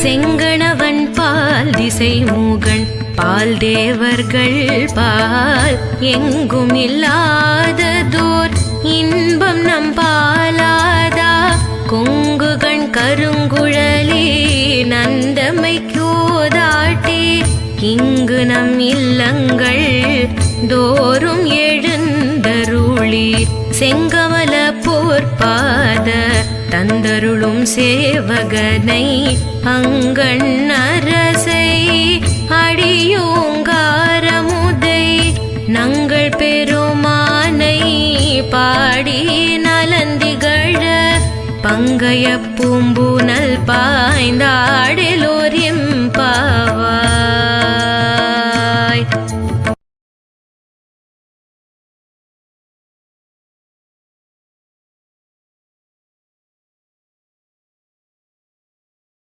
செங்கணவன் பால் திசை மூகன் பால் தேவர்கள் பால் எங்கும் இல்லாததோர் இன்பம் நம் பாலாதா கொங்குகண் கருங்குழலி நந்தமை கோதாட்டி இங்கு நம் இல்லங்கள் தோறும் எழுந்தருளி செங்கமல போர்பாத தந்தருளும் சேவகனை அங்கண் அரசை அடியோங்காரமுதை நங்கள் பெருமானை பாடி நலந்திகழ பங்கைய பூம்பூனல் பாய்ந்தாடே